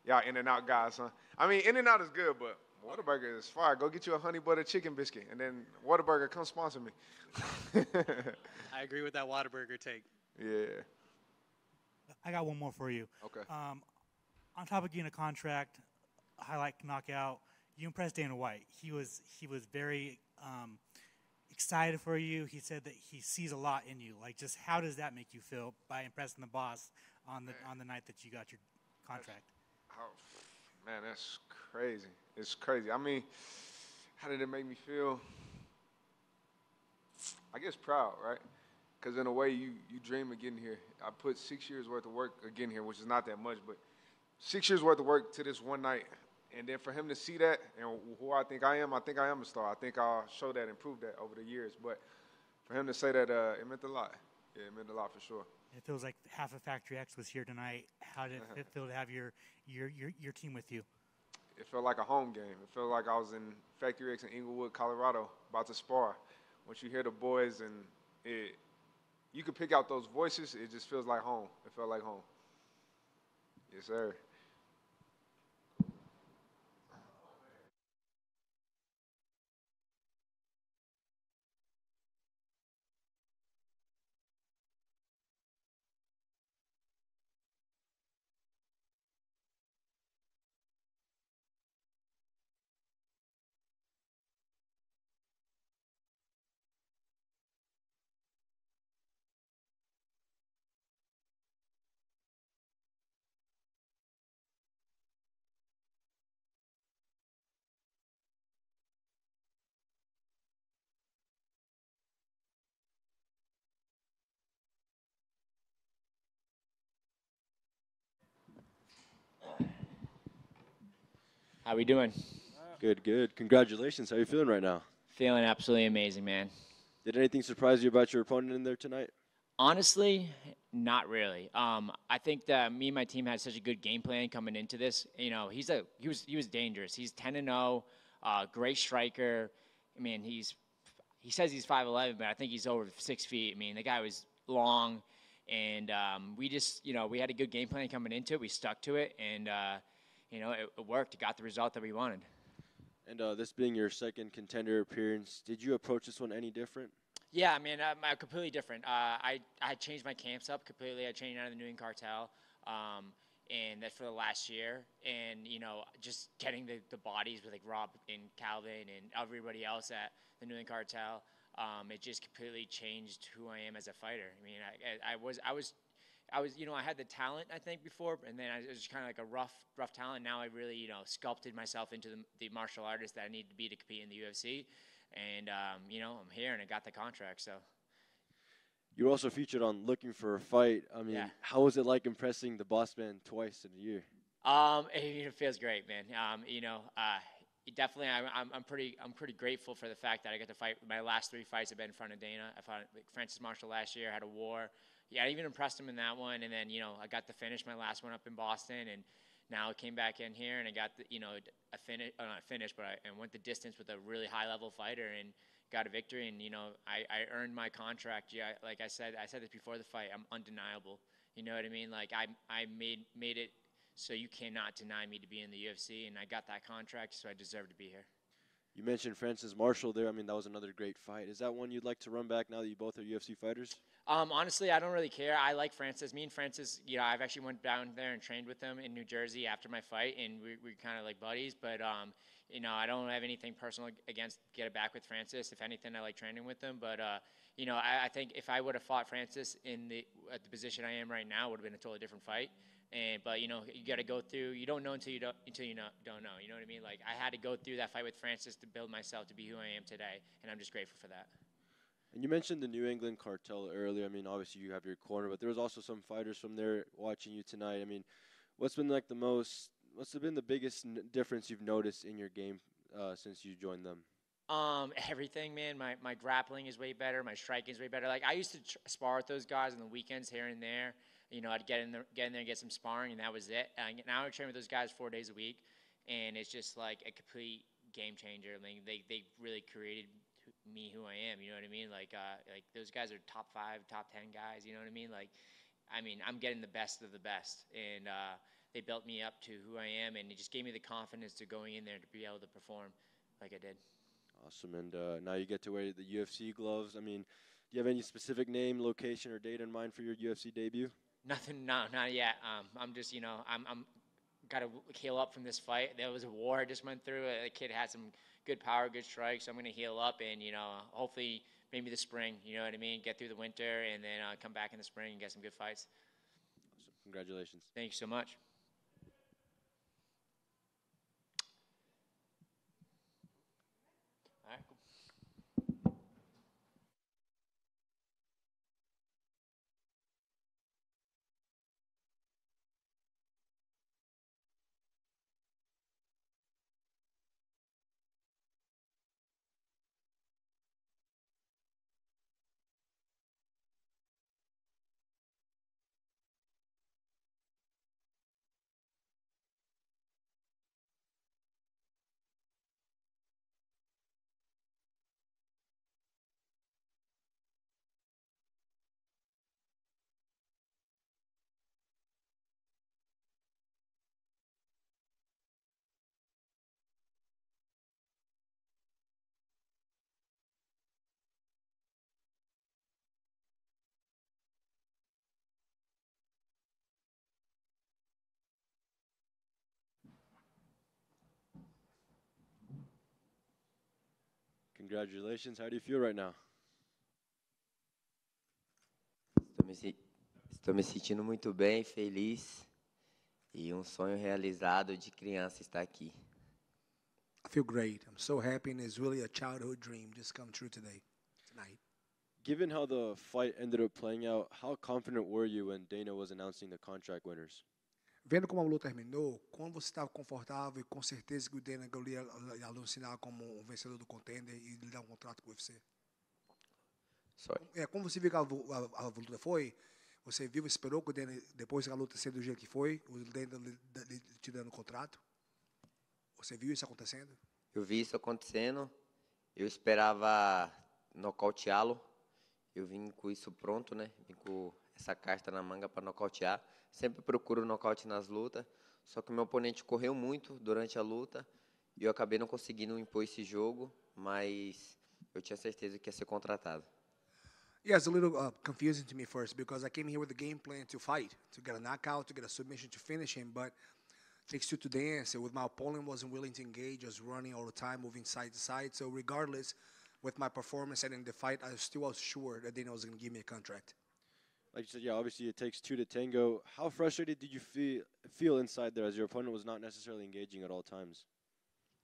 Y'all In-N-Out guys, huh? I mean, In-N-Out is good, but Whataburger is fire. Go get you a honey butter chicken biscuit, and then Whataburger, come sponsor me. I agree with that Whataburger take. Yeah. I got one more for you. Okay. On top of getting a contract, highlight knockout, you impressed Dana White. He was very excited for you. He said that he sees a lot in you. Like, just how does that make you feel by impressing the boss on the night that you got your contract? Man, that's crazy. It's crazy. I mean, how did it make me feel? I guess proud, right? Because in a way, you dream of getting here. I put 6 years worth of work again here, which is not that much, but 6 years worth of work to this one night. And then for him to see that and who I think I am a star. I think I'll show that and prove that over the years. But for him to say that, it meant a lot. Yeah, it meant a lot for sure. It feels like half of Factory X was here tonight. How did it feel to have your team with you? It felt like a home game. It felt like I was in Factory X in Inglewood, Colorado, about to spar. Once you hear the boys and you can pick out those voices, it just feels like home. It felt like home. Yes, sir. How we doing? Good, good. Congratulations. How are you feeling right now? Feeling absolutely amazing, man. Did anything surprise you about your opponent in there tonight? Honestly, not really. I think that me and my team had such a good game plan coming into this. You know, he was dangerous. He's 10-0, great striker. I mean, he says he's 5'11", but I think he's over 6 feet. I mean, the guy was long, and we just, you know, we had a good game plan coming into it. We stuck to it, and you know, it worked. It got the result that we wanted. And this being your second contender appearance, did you approach this one any different? Yeah, I mean, I'm completely different. I changed my camps up completely. I trained out of the New England Cartel, and that's for the last year. And, you know, just getting the bodies with, like, Rob and Calvin and everybody else at the New England Cartel, it just completely changed who I am as a fighter. I mean, I was, you know, I had the talent, I think, before, and then I was just kind of like a rough talent. Now I really, you know, sculpted myself into the martial artist that I need to be to compete in the UFC. And, you know, I'm here and I got the contract, so. You were also featured on Looking for a Fight. I mean, Yeah. How was it like impressing the boss man twice in a year? It feels great, man. You know, definitely, I'm pretty grateful for the fact that I got to fight. My last 3 fights have been in front of Dana. I fought Francis Marshall last year, had a war. Yeah, I even impressed him in that one, and then, you know, I got to finish my last one up in Boston, and now I came back in here and I got the, you know, a finish, not a finish, but I went the distance with a really high-level fighter and got a victory. And, you know, I earned my contract. Yeah, like I said this before the fight. I'm undeniable. You know what I mean? Like I made it so you cannot deny me to be in the UFC, and I got that contract, so I deserve to be here. You mentioned Francis Marshall there. I mean, that was another great fight. Is that one you'd like to run back now that you both are UFC fighters? Honestly, I don't really care. I like Francis. Me and Francis, you know, I've actually went down there and trained with him in New Jersey after my fight, and we're kind of like buddies. But, you know, I don't have anything personal against get it back with Francis. If anything, I like training with him. But, you know, I think if I would have fought Francis at the position I am right now, it would have been a totally different fight. But you know, you got to go through. You don't know until you don't know. You know what I mean? Like I had to go through that fight with Francis to build myself to be who I am today, and I'm just grateful for that. And you mentioned the New England Cartel earlier. I mean, obviously you have your corner, but there was also some fighters from there watching you tonight. I mean, what's been the biggest difference you've noticed in your game since you joined them? Everything, man. My grappling is way better. My striking is way better. Like I used to spar with those guys on the weekends here and there. You know, I'd get in there and get some sparring, and that was it. Now I train with those guys 4 days a week, and it's just like a complete game changer. I mean, they really created me who I am. You know what I mean? Like those guys are top 5, top 10 guys. You know what I mean? Like, I mean, I'm getting the best of the best, and they built me up to who I am, and it just gave me the confidence to going in there to be able to perform like I did. Awesome. And now you get to wear the UFC gloves. I mean, do you have any specific name, location, or date in mind for your UFC debut? Nothing, no, not yet. I'm just, you know, I'm got to heal up from this fight. There was a war I just went through. The kid had some good power, good strikes. So I'm going to heal up and, you know, hopefully maybe the spring, you know what I mean? Get through the winter and then come back in the spring and get some good fights. Awesome. Congratulations. Thank you so much. All right, cool. Congratulations. How do you feel right now? Estou me sentindo muito bem, feliz e sonho realizado de criança estar aqui. I feel great. I'm so happy, and it's really a childhood dream just come true tonight. Given how the fight ended up playing out, how confident were you when Dana was announcing the contract winners? Vendo como a luta terminou, como você estava confortável e com certeza que o Dana ia alucinar como um vencedor do Contender e lhe dar um contrato com o UFC? Como você viu que a luta foi, você viu e esperou que o Dana, depois que a luta ser do jeito que foi, o Dana te dando o contrato? Você viu isso acontecendo? Eu vi isso acontecendo, eu esperava nocauteá-lo, eu vim com isso pronto, né? Vim com essa carta na manga para nocautear. Sempre procuro nocaute nas lutas, só que meu oponente correu muito durante a luta e eu acabei não conseguindo impor esse jogo, mas eu tinha certeza que ia ser contratado. Yeah, it's a little confusing to me first because I came here with a game plan to fight, to get a knockout, to get a submission, to finish him, but it takes two to dance. With my opponent wasn't willing to engage, just running all the time, moving side to side. So regardless, with my performance and in the fight, I still was sure that Dana was going to give me a contract. Like you said, yeah, obviously it takes two to tango. How frustrated did you feel inside there as your opponent was not necessarily engaging at all times?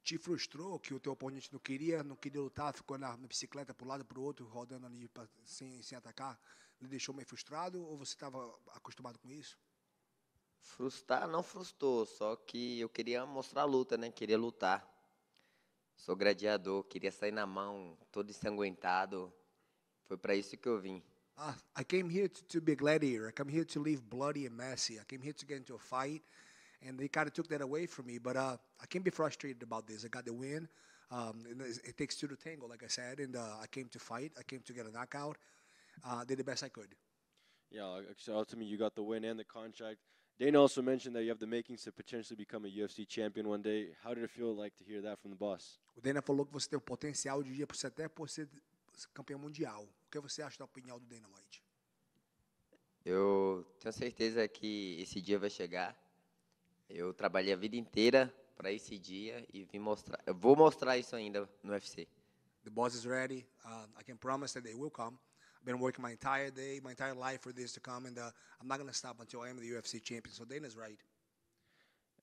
Te frustrou que o teu oponente não queria lutar, ficou na bicicleta para um lado para o outro, rodando ali sem atacar? Lhe deixou meio frustrado ou você estava acostumado com isso? Frustrar não frustrou, só que eu queria mostrar a luta, né? Queria lutar. Sou gladiador, queria sair na mão, todo ensanguentado. Foi para isso que eu vim. I came here to be a gladiator. I came here to leave bloody and messy. I came here to get into a fight, and they kind of took that away from me. But I can't be frustrated about this. I got the win. It takes two to tango, like I said, and I came to fight. I came to get a knockout. Did the best I could. Yeah, so ultimately you got the win and the contract. Dana also mentioned that you have the makings to potentially become a UFC champion one day. How did it feel like to hear that from the boss? O Dana falou que você tem o potencial de dia até por ser campeão mundial. O que você acha da opinião do Dana White? Eu tenho certeza que esse dia vai chegar. Eu trabalhei a vida inteira para esse dia e vim mostrar. Eu vou mostrar isso ainda no UFC. The boss is ready. I can promise that they will come. I've been working my entire day, my entire life for this to come, and I'm not going to stop until I am the UFC champion. So Dana's right.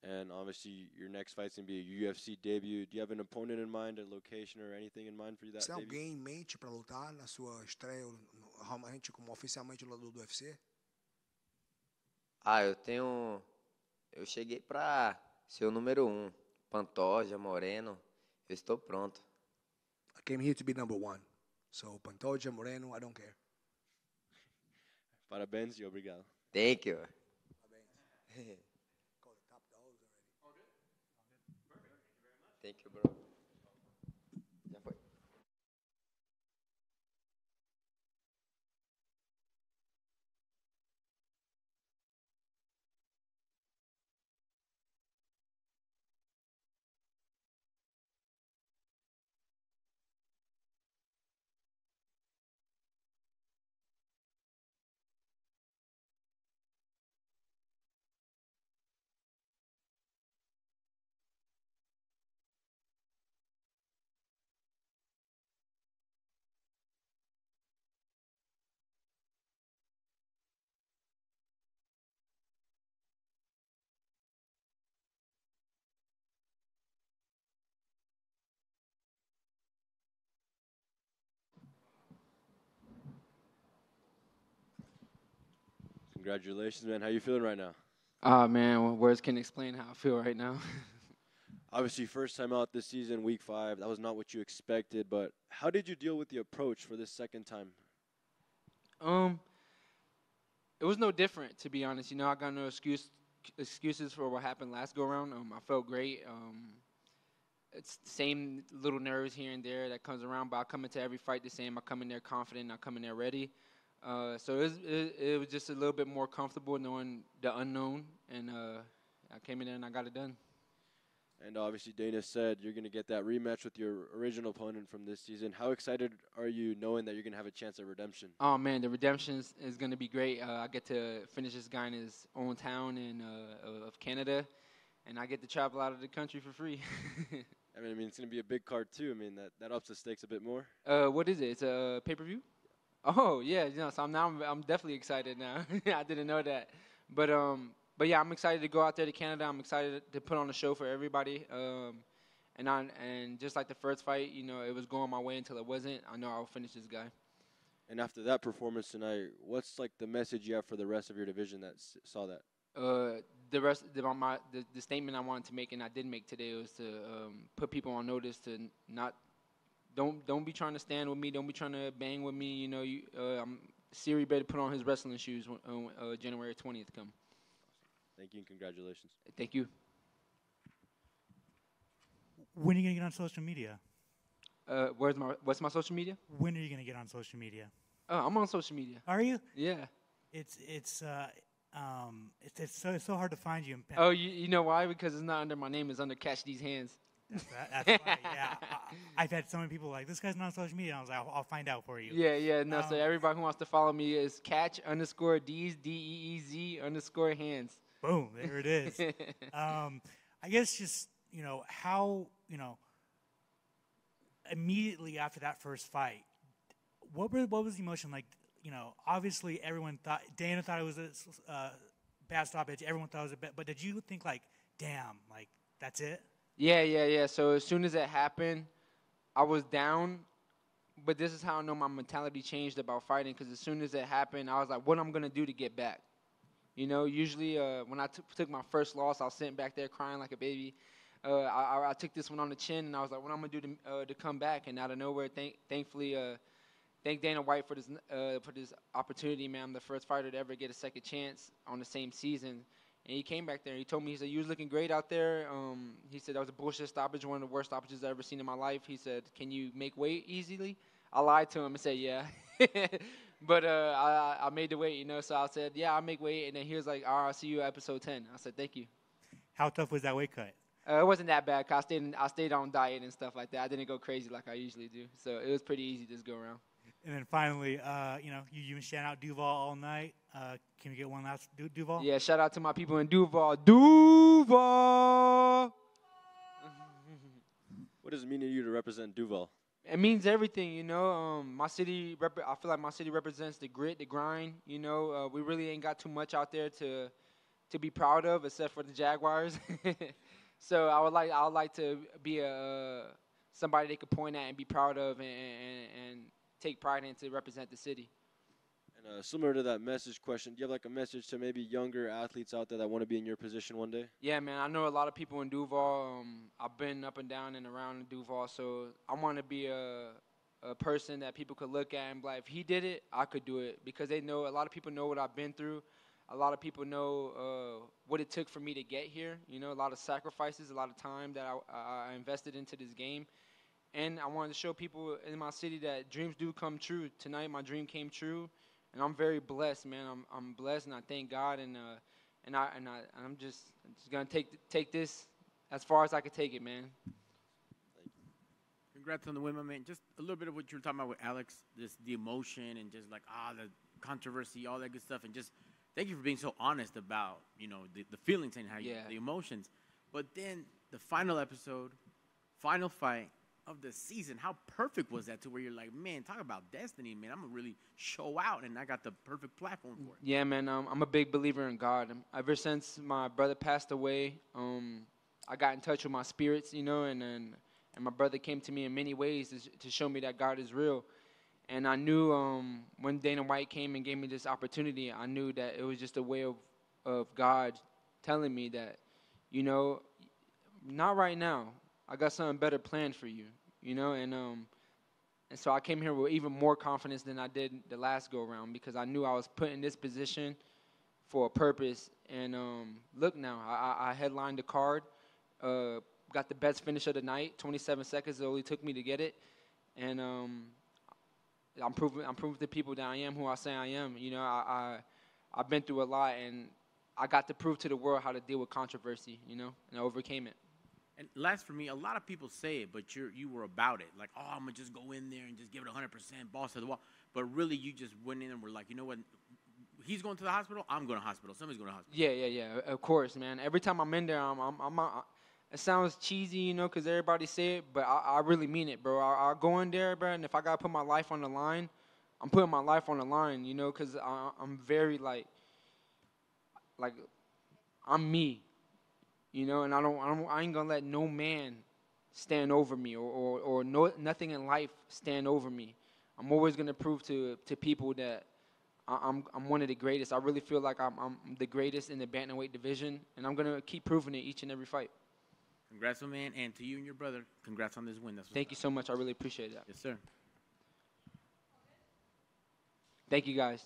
And obviously, your next fight's going to be a UFC debut. Do you have an opponent in mind, a location, or anything in mind for that Você tem debut? alguém em mente para lutar na sua estreia realmente como oficialmente lutador do UFC? Eu cheguei para ser o número 1. Pantoja, Moreno, eu estou pronto. I came here to be number 1. So Pantoja, Moreno, I don't care. Parabéns e obrigado. Thank you. Thank you, bro. Já foi. Congratulations, man. How you feeling right now? Man, words can't explain how I feel right now. Obviously, first time out this season, week 5. That was not what you expected, but how did you deal with the approach for this second time? It was no different, to be honest. You know, I got no excuses for what happened last go around. I felt great. It's the same little nerves here and there that comes around, but I come into every fight the same. I come in there confident. I come in there ready. So it was just a little bit more comfortable knowing the unknown, and I came in there and I got it done. And obviously, Dana said you're going to get that rematch with your original opponent from this season. How excited are you knowing that you're going to have a chance at redemption? Oh, man, the redemption is going to be great. I get to finish this guy in his own town of Canada, and I get to travel out of the country for free. I mean, it's going to be a big card, too. I mean, that ups the stakes a bit more. What is it? It's a pay-per-view? Oh, yeah. You know, so I'm definitely excited now. I didn't know that. But yeah, I'm excited to go out there to Canada. I'm excited to put on a show for everybody. And just like the first fight, you know, it was going my way until it wasn't. I know I'll finish this guy. And after that performance tonight, what's like the message you have for the rest of your division that saw that? The statement I wanted to make and I did make today was to put people on notice to not don't be trying to stand with me, don't be trying to bang with me. Siri better put on his wrestling shoes when January 20th come. Thank you and congratulations. Thank you. When are you gonna get on social media? What's my social media? When are you gonna get on social media? I'm on social media. Are you? Yeah. It's so hard to find you. Oh, you know why? Because it's not under my name. It's under Catch These Hands. That's why, yeah. I've had so many people like, this guy's not on social media. I was like, I'll find out for you. Yeah. No, so everybody who wants to follow me is Catch_D's DEEZ_hands. Boom, there it is. I guess just, how, immediately after that first fight, what was the emotion like? Obviously everyone thought, Dana thought it was a bad stoppage. Everyone thought it was a bad, but did you think like, damn, like that's it? Yeah. So as soon as it happened, I was down. But this is how I know my mentality changed about fighting. Because as soon as it happened, I was like, what am I going to do to get back? Usually when I took my first loss, I was sitting back there crying like a baby. I took this one on the chin, and I was like, what am I going to do to come back? And out of nowhere, thankfully, thank Dana White for this opportunity, man. I'm the first fighter to ever get a second chance on the same season. And he came back there. He told me, he said, you was looking great out there. He said, that was a bullshit stoppage, one of the worst stoppages I've ever seen in my life. He said, can you make weight easily? I lied to him and said, yeah. But I made the weight, So I said, yeah, I'll make weight. And then he was like, all right, I'll see you at episode 10. I said, thank you. How tough was that weight cut? It wasn't that bad, 'cause I stayed on diet and stuff like that. I didn't go crazy like I usually do. So it was pretty easy this go around. And then finally, you've been shouting out Duval all night. Can we get one last Duval? Yeah, shout out to my people in Duval. Duval! What does it mean to you to represent Duval? It means everything, My city, I feel like my city represents the grit, the grind. We really ain't got too much out there to be proud of, except for the Jaguars. So I would like to be somebody they could point at and be proud of and take pride in to represent the city. And similar to that message question, do you have like a message to maybe younger athletes out there that want to be in your position one day? Yeah, man. I know a lot of people in Duval. I've been up and down and around Duval, so I want to be a person that people could look at and be like, if he did it, I could do it. Because a lot of people know what I've been through. A lot of people know what it took for me to get here. A lot of sacrifices, a lot of time that I invested into this game. And I wanted to show people in my city that dreams do come true. Tonight, my dream came true, and I'm very blessed, man. I'm blessed, and I thank God, and I'm just gonna take this as far as I could take it, man. Congrats on the win, my man. Just a little bit of what you were talking about with Alex, the emotion and just like the controversy, all that good stuff, and just thank you for being so honest about the feelings and how the emotions. But then the final episode, final fight of the season, how perfect was that to where you're like, man, talk about destiny, man. I'm gonna really show out, and I got the perfect platform for it. Yeah, man. I'm a big believer in God. Ever since my brother passed away, I got in touch with my spirits, and my brother came to me in many ways to show me that God is real. And I knew when Dana White came and gave me this opportunity, I knew that it was just a way of God telling me that, not right now. I got something better planned for you, and so I came here with even more confidence than I did the last go-around because I knew I was put in this position for a purpose. And look now, I headlined the card, got the best finish of the night, 27 seconds it only took me to get it, and I'm proving to people that I am who I say I am. I've been through a lot, and I got to prove to the world how to deal with controversy, and I overcame it. And last for me, a lot of people say it, but you were about it. Like, oh, I'm going to just go in there and just give it 100%, balls to the wall. But really, you just went in and were like, you know what? He's going to the hospital, I'm going to hospital. Somebody's going to hospital. Yeah, of course, man. Every time I'm in there, it sounds cheesy, because everybody say it, but I really mean it, bro. I'll go in there, bro, and if I got to put my life on the line, I'm putting my life on the line, because I'm very, like, I'm me. And I ain't gonna let no man stand over me or nothing in life stand over me. I'm always gonna prove to people that I'm one of the greatest. I really feel like I'm the greatest in the bantamweight division, and I'm gonna keep proving it each and every fight. Congrats, my man, and to you and your brother, congrats on this win. Thank you so much. I really appreciate that. Yes, sir. Thank you, guys.